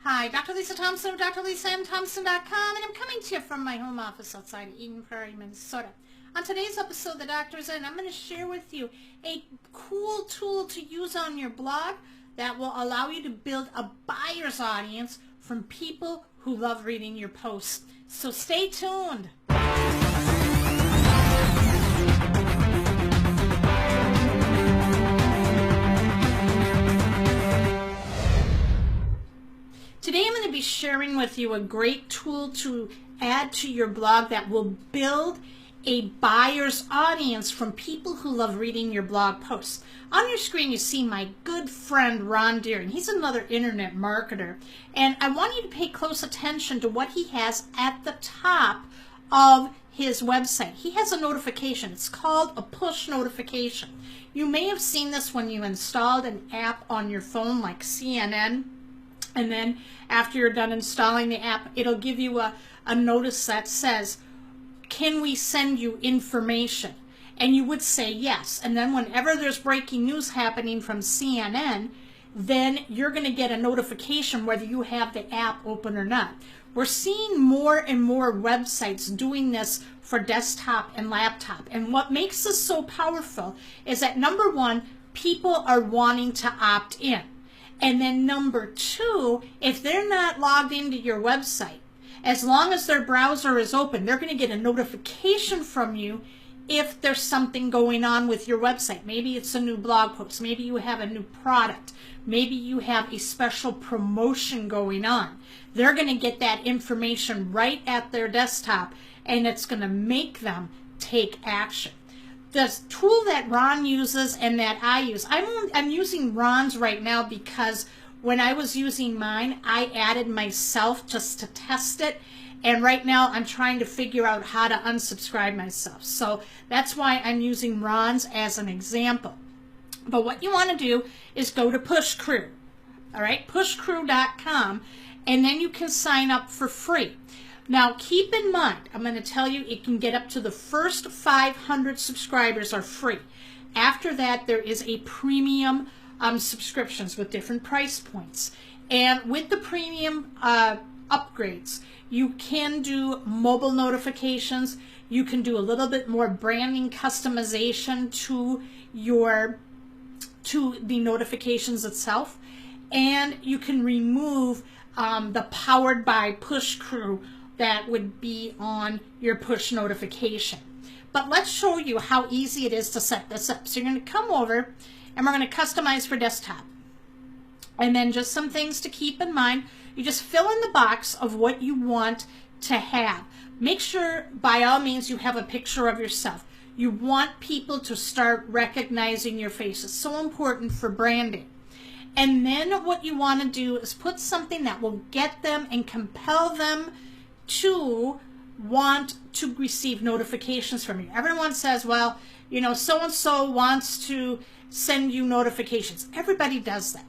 Hi, Dr. Lisa Thompson of drlisamthompson.com, and I'm coming to you from my home office outside of Eden Prairie, Minnesota. On today's episode, The Doctor's In, I'm going to share with you a cool tool to use on your blog that will allow you to build a buyer's audience from people who love reading your posts. So stay tuned. Today I'm going to be sharing with you a great tool to add to your blog that will build a buyer's audience from people who love reading your blog posts. On your screen you see my good friend Ron Deering. He's another internet marketer, and I want you to pay close attention to what he has at the top of his website. He has a notification. It's called a push notification. You may have seen this when you installed an app on your phone like CNN. And then after you're done installing the app, it'll give you a notice that says, can we send you information? And you would say yes. And then whenever there's breaking news happening from CNN, then you're going to get a notification whether you have the app open or not. We're seeing more and more websites doing this for desktop and laptop. And what makes this so powerful is that, number one, people are wanting to opt in. And then number two, if they're not logged into your website, as long as their browser is open, they're going to get a notification from you if there's something going on with your website. Maybe it's a new blog post. Maybe you have a new product. Maybe you have a special promotion going on. They're going to get that information right at their desktop, and it's going to make them take action. The tool that Ron uses and that I use, I'm using Ron's right now because when I was using mine, I added myself just to test it. And right now I'm trying to figure out how to unsubscribe myself. So that's why I'm using Ron's as an example. But what you want to do is go to Pushcrew, all right, pushcrew.com, and then you can sign up for free. Now, keep in mind, I'm going to tell you it can get up to the first 500 subscribers are free. After that, there is a premium subscriptions with different price points. And with the premium upgrades, you can do mobile notifications. You can do a little bit more branding customization to the notifications itself. And you can remove the Powered by Pushcrew that would be on your push notification. But let's show you how easy it is to set this up. So you're going to come over and we're going to customize for desktop. And then just some things to keep in mind. You just fill in the box of what you want to have. Make sure by all means you have a picture of yourself. You want people to start recognizing your face. It's so important for branding. And then what you want to do is put something that will get them and compel them to want to receive notifications from you. Everyone says, well, you know, so-and-so wants to send you notifications. Everybody does that.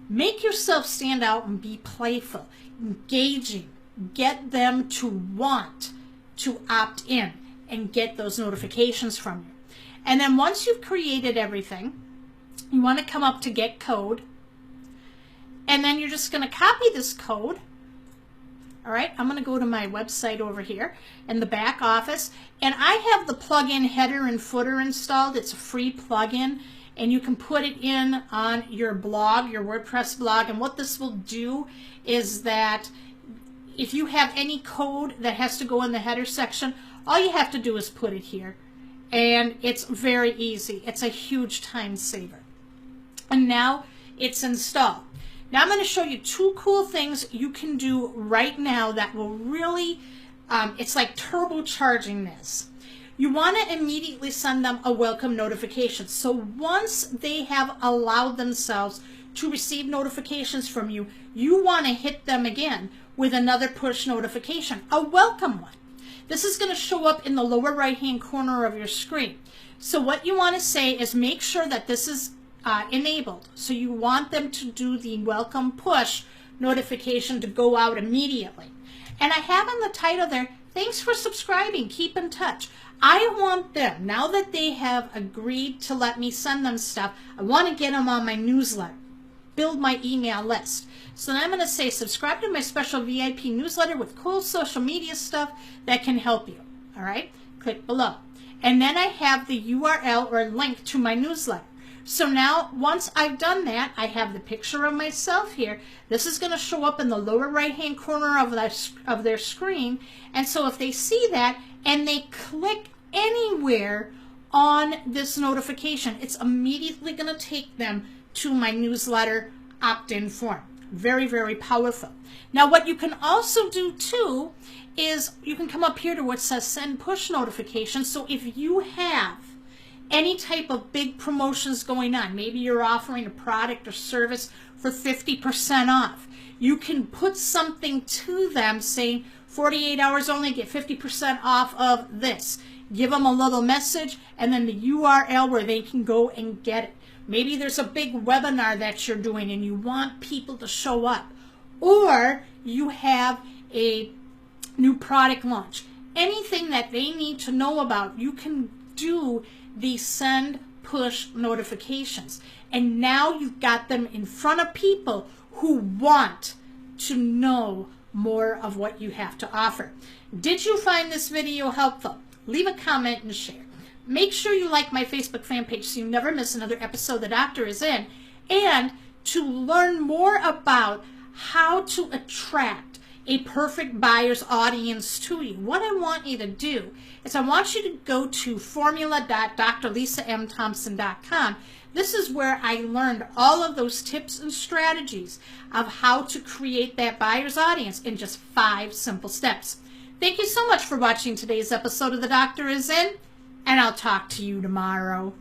Make yourself stand out and be playful, engaging. Get them to want to opt in and get those notifications from you. And then once you've created everything, you want to come up to Get Code. And then you're just going to copy this code. All right, I'm going to go to my website over here in the back office, and I have the plugin header and footer installed. It's a free plugin, and you can put it in on your blog, your WordPress blog. And what this will do is that if you have any code that has to go in the header section, all you have to do is put it here, and it's very easy. It's a huge time saver. And now it's installed. Now I'm going to show you two cool things you can do right now that will really, it's like turbocharging this. You want to immediately send them a welcome notification. So once they have allowed themselves to receive notifications from you, you want to hit them again with another push notification, a welcome one. This is going to show up in the lower right-hand corner of your screen. So what you want to say is make sure that this is enabled. So you want them to do the welcome push notification to go out immediately. And I have in the title there, thanks for subscribing, keep in touch. I want them, now that they have agreed to let me send them stuff, I want to get them on my newsletter. build my email list. So then I'm going to say subscribe to my special VIP newsletter with cool social media stuff that can help you. All right, click below. And then I have the URL or link to my newsletter. So now once I've done that, I have the picture of myself here. This is going to show up in the lower right hand corner of their screen. And so if they see that and they click anywhere on this notification, it's immediately going to take them to my newsletter opt-in form. Very, very powerful. Now what you can also do too is you can come up here to what says send push notifications. So if you have any type of big promotions going on, maybe you're offering a product or service for 50% off, you can put something to them saying 48 hours only, get 50% off of this. Give them a little message and then the URL where they can go and get it. Maybe there's a big webinar that you're doing and you want people to show up, or you have a new product launch. Anything that they need to know about, you can do the send push notifications. And now you've got them in front of people who want to know more of what you have to offer. Did you find this video helpful? Leave a comment and share. Make sure you like my Facebook fan page so you never miss another episode The Doctor Is In. And to learn more about how to attract a perfect buyer's audience to you, what I want you to do is I want you to go to formula.drlisamthompson.com. This is where I learned all of those tips and strategies of how to create that buyer's audience in just 5 simple steps. Thank you so much for watching today's episode of The Doctor Is In, and I'll talk to you tomorrow.